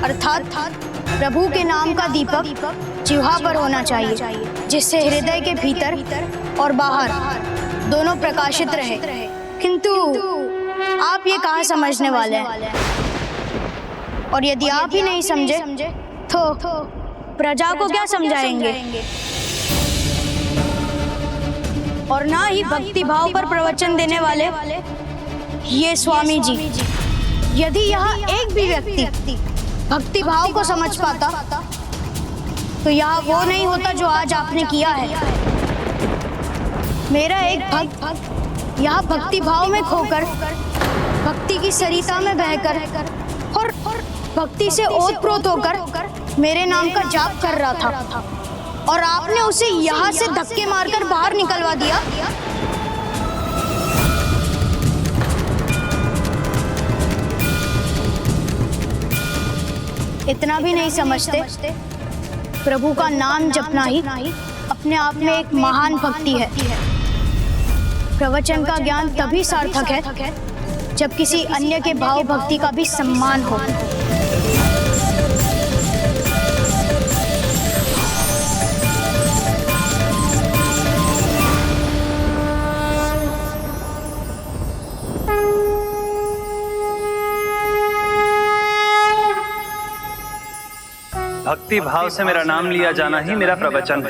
अर्थात प्रभु के नाम का दीपक जिह्वा पर होना चाहिए, जिससे हृदय के भीतर और बाहर दोनों प्रकाशित रहे। किंतु आप ये कहाँ समझने वाले हैं? और यदि आप ही नहीं समझे तो प्रजा को क्या समझाएंगे? और ना ही भक्ति भाव पर प्रवचन देने वाले ये स्वामी जी। यदि यहाँ एक भी व्यक्ति भक्ति भाव को समझ पाता तो यहाँ वो नहीं होता जो आज आपने किया है। मेरा एक भक्त यहाँ भक्ति भाव में खोकर, भक्ति की सरिता में बहकर और भक्ति से ओतप्रोत होकर मेरे नाम का जाप कर रहा था, और आपने उसे यहाँ से धक्के मारकर बाहर निकलवा दिया। इतना भी नहीं समझते? प्रभु का नाम जपना ही अपने आप में एक महान भक्ति है। प्रवचन का ज्ञान तभी सार्थक है जब किसी अन्य के भाव भक्ति का भी सम्मान हो। भक्ति भाव से मेरा नाम लिया जाना ही मेरा प्रवचन।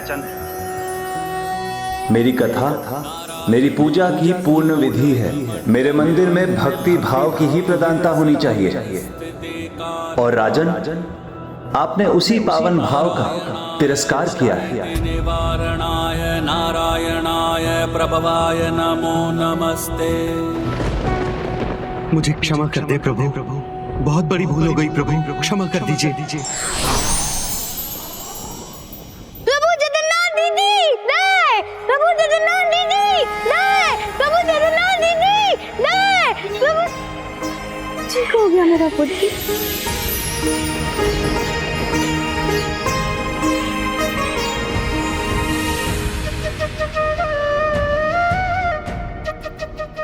मेरी कथा मेरी पूजा की पूर्ण विधि है। मेरे मंदिर में भक्ति भाव की ही प्रधानता होनी चाहिए। और राजन, आपने उसी पावन भाव का तिरस्कार किया है। निवारणाय नारायणाय प्रभवाय नमो नमस्ते। मुझे क्षमा कर दे प्रभु, बहुत बड़ी भूल हो गई प्रभु, क्षमा कर दीजिए। प्रभु जगन्नाथ दीदी, नहीं! प्रभु जगन्नाथ दीदी, नहीं! प्रभु जगन्नाथ दीदी, नहीं! प्रभु, ठीक हो गया मेरा पुत्र।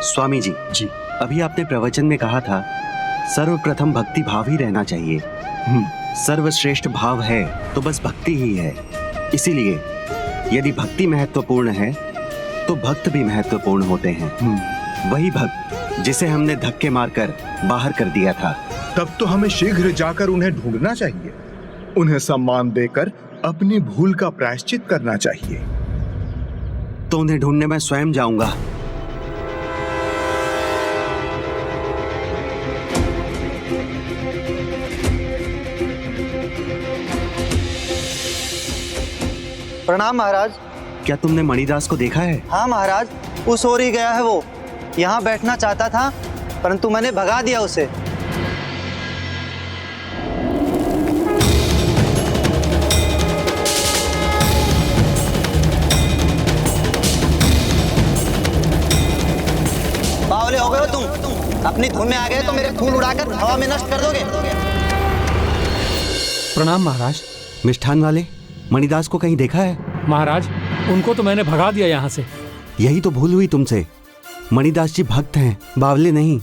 स्वामी जी, अभी आपने प्रवचन में कहा था सर्वप्रथम भक्ति भाव ही रहना चाहिए। सर्वश्रेष्ठ भाव है तो बस भक्ति ही है। इसीलिए यदि भक्ति महत्वपूर्ण है तो भक्त भी महत्वपूर्ण होते हैं। वही भक्त जिसे हमने धक्के मारकर बाहर कर दिया था। तब तो हमें शीघ्र जाकर उन्हें ढूंढना चाहिए, उन्हें सम्मान देकर अपनी भूल का प्रायश्चित करना चाहिए। तो उन्हें ढूंढने मैं स्वयं जाऊंगा। प्रणाम महाराज। क्या तुमने मणिदास को देखा है? हाँ महाराज, उस ओर ही गया है वो। यहाँ बैठना चाहता था परंतु मैंने भगा दिया उसे। बावले हो गए हो तुम? अपनी धुन में आ गए तो मेरे फूल उड़ाकर हवा में नष्ट कर दोगे। प्रणाम महाराज। मिष्ठान वाले मणिदास को कहीं देखा है? महाराज, उनको तो मैंने भगा दिया यहाँ से। यही तो भूल हुई तुमसे। मणिदास जी भक्त हैं, बावले नहीं।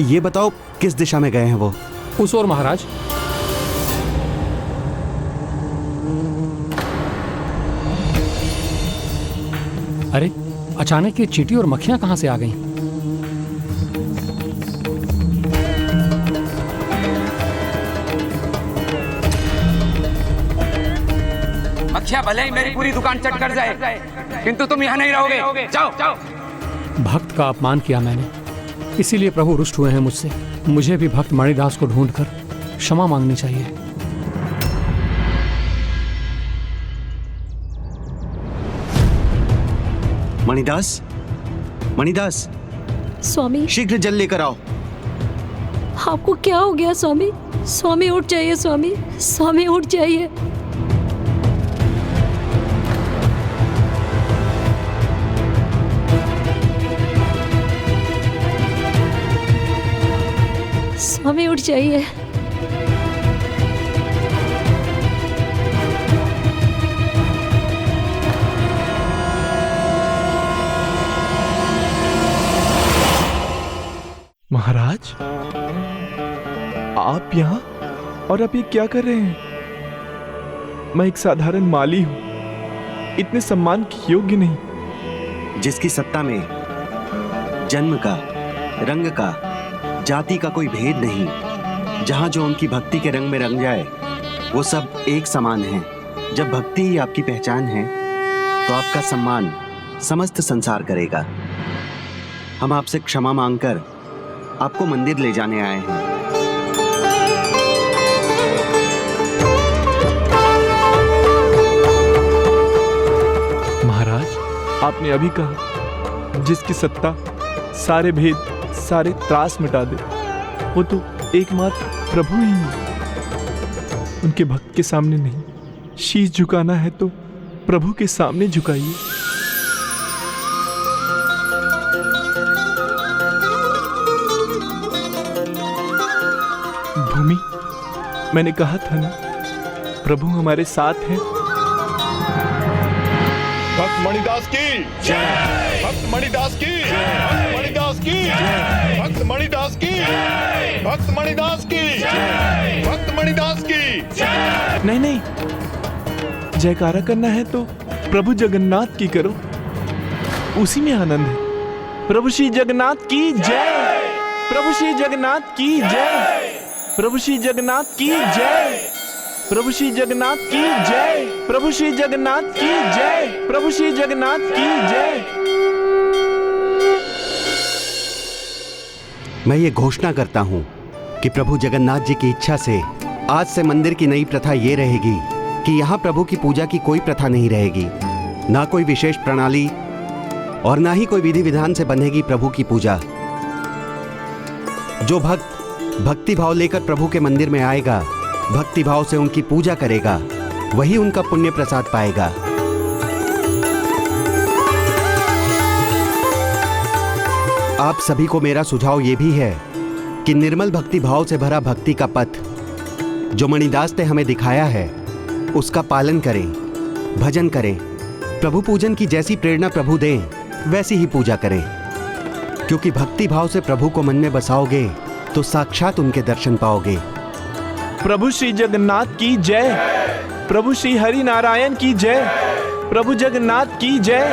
ये बताओ किस दिशा में गए हैं वो? उस ओर महाराज। अरे अचानक ये चींटी और मक्खियां कहां से आ गईं? मक्खियां भले ही मेरी पूरी दुकान चट कर जाए, किंतु तुम यहाँ नहीं रहोगे। जाओ जाओ। भक्त का अपमान किया मैंने, इसीलिए प्रभु रुष्ट हुए हैं मुझसे। मुझे भी भक्त मणिदास को ढूंढकर क्षमा मांगनी चाहिए। मणिदास, मणिदास, स्वामी शीघ्र जल लेकर आओ। आपको क्या हो गया स्वामी? स्वामी उठ जाइए, स्वामी, स्वामी उठ जाइए। स्वामी उठ जाइए। महाराज, आप यहाँ? और आप ये क्या कर रहे हैं? मैं एक साधारण माली हूं, इतने सम्मान के योग्य नहीं। जिसकी सत्ता में जन्म का, रंग का, जाति का कोई भेद नहीं, जहां जो उनकी भक्ति के रंग में रंग जाए वो सब एक समान है। जब भक्ति ही आपकी पहचान है तो आपका सम्मान समस्त संसार करेगा। हम आपसे क्षमा मांगकर आपको मंदिर ले जाने आए हैं। महाराज, आपने अभी कहा जिसकी सत्ता सारे भेद, सारे त्रास मिटा दे, वो तो एकमात्र प्रभु ही है। उनके भक्त के सामने नहीं, शीश झुकाना है तो प्रभु के सामने झुकाइए। भूमि, मैंने कहा था ना, प्रभु हमारे साथ हैं। भक्त मणिदास की जय, भक्त मणिदास की जय, भक्त मणिदास की जय, भक्त मणिदास की जय, भक्त मणिदास की जय, भक्त मणिदास की जय। नहीं नहीं, जयकारा करना है तो प्रभु जगन्नाथ की करो, उसी में आनंद है। प्रभु श्री जगन्नाथ की जय, प्रभु श्री जगन्नाथ की जय, प्रभु श्री जगन्नाथ की जय, प्रभु श्री जगन्नाथ की जय, प्रभु श्री जगन्नाथ की जय, प्रभु श्री जगन्नाथ की जय। मैं ये घोषणा करता हूं कि प्रभु जगन्नाथ जी की इच्छा से आज से मंदिर की नई प्रथा ये रहेगी कि यहाँ प्रभु की पूजा की कोई प्रथा नहीं रहेगी, ना कोई विशेष प्रणाली और ना ही कोई विधि विधान से बंधेगी प्रभु की पूजा। जो भक्त भक्ति भाव लेकर प्रभु के मंदिर में आएगा, भक्ति भाव से उनकी पूजा करेगा, वही उनका पुण्य प्रसाद पाएगा। आप सभी को मेरा सुझाव यह भी है कि निर्मल भक्ति भाव से भरा भक्ति का पथ जो मणिदास ने हमें दिखाया है उसका पालन करें, भजन करें, प्रभु पूजन की जैसी प्रेरणा प्रभु दें वैसी ही पूजा करें, क्योंकि भक्ति भाव से प्रभु को मन में बसाओगे तो साक्षात उनके दर्शन पाओगे। प्रभु श्री जगन्नाथ की जय, प्रभु श्री हरि नारायण की जय, प्रभु जगन्नाथ की जय।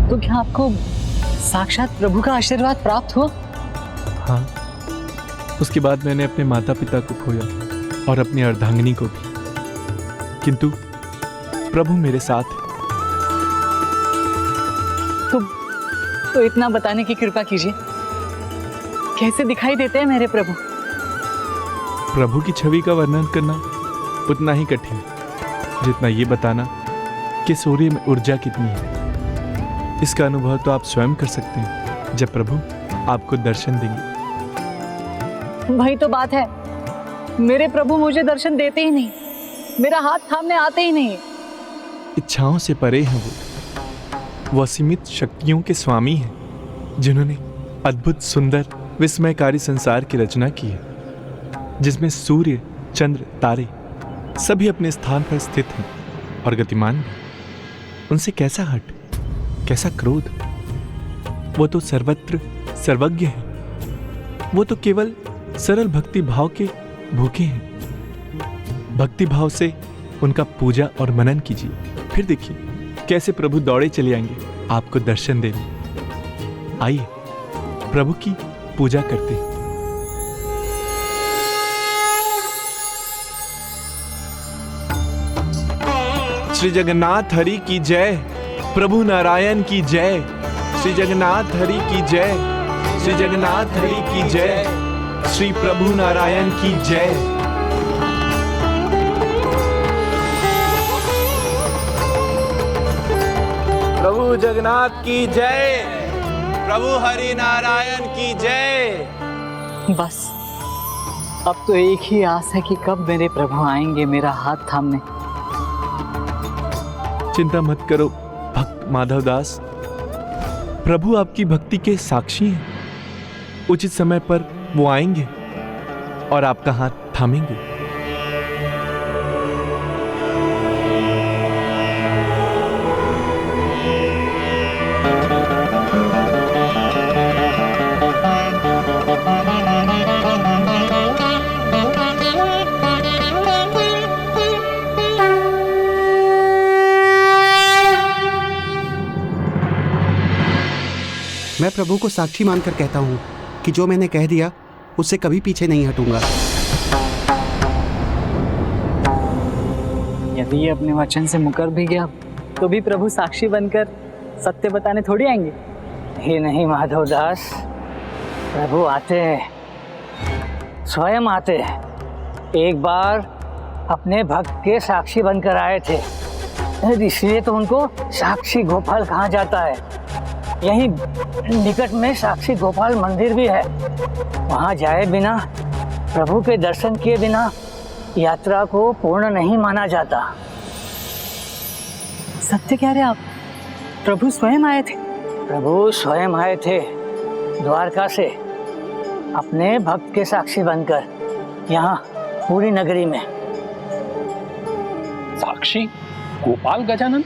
तो क्या आपको साक्षात प्रभु का आशीर्वाद प्राप्त हुआ? हाँ, उसके बाद मैंने अपने माता पिता को खोया और अपनी अर्धांगिनी को भी, किंतु प्रभु मेरे साथ है। तो इतना बताने की कृपा कीजिए, कैसे दिखाई देते हैं मेरे प्रभु? प्रभु की छवि का वर्णन करना उतना ही कठिन है जितना ये बताना कि सूर्य में ऊर्जा कितनी है। इसका अनुभव तो आप स्वयं कर सकते हैं जब प्रभु आपको दर्शन देंगे। वही तो बात है, मेरे प्रभु मुझे दर्शन देते ही नहीं, मेरा हाथ थामने आते ही नहीं। इच्छाओं से परे हैं वो असीमित शक्तियों के स्वामी हैं, जिन्होंने अद्भुत सुंदर विस्मयकारी संसार की रचना की है, जिसमें सूर्य, चंद्र, तारे सभी अपने स्थान पर स्थित हैं और गतिमान भी। उनसे कैसा हट, कैसा क्रोध? वो तो सर्वत्र सर्वज्ञ हैं। वो तो केवल सरल भक्ति भाव के भूखे हैं। भक्ति भाव से उनका पूजा और मनन कीजिए, फिर देखिए कैसे प्रभु दौड़े चले आएंगे आपको दर्शन देने। आइए प्रभु की पूजा करते हैं। श्री जगन्नाथ हरि की जय, प्रभु नारायण की जय, श्री जगन्नाथ हरि की जय, श्री जगन्नाथ हरि की जय, श्री प्रभु नारायण की जय। प्रभु जगन्नाथ की जय, प्रभु हरि नारायण की जय। बस अब तो एक ही आस है कि कब मेरे प्रभु आएंगे मेरा हाथ थामने। चिंता मत करो भक्त माधव दास, प्रभु आपकी भक्ति के साक्षी हैं। उचित समय पर वो आएंगे और आपका हाथ थामेंगे। प्रभु को साक्षी मानकर कहता हूँ कि जो मैंने कह दिया उससे कभी पीछे नहीं हटूंगा। यदि ये अपने वचन से मुकर भी गया तो भी प्रभु साक्षी बनकर सत्य बताने थोड़ी आएंगे। ही नहीं माधवदास, प्रभु आते हैं, स्वयं आते हैं। एक बार अपने भक्त के साक्षी बनकर आए थे, इसलिए तो उनको साक्षी गोपाल कहा जाता है। यहीं निकट में साक्षी गोपाल मंदिर भी है। वहां जाए बिना, प्रभु के दर्शन किए बिना यात्रा को पूर्ण नहीं माना जाता। सत्य कह रहे आप? प्रभु स्वयं आए थे? प्रभु स्वयं आए थे द्वारका से, अपने भक्त के साक्षी बनकर यहाँ पूरी नगरी में। साक्षी गोपाल गजानन?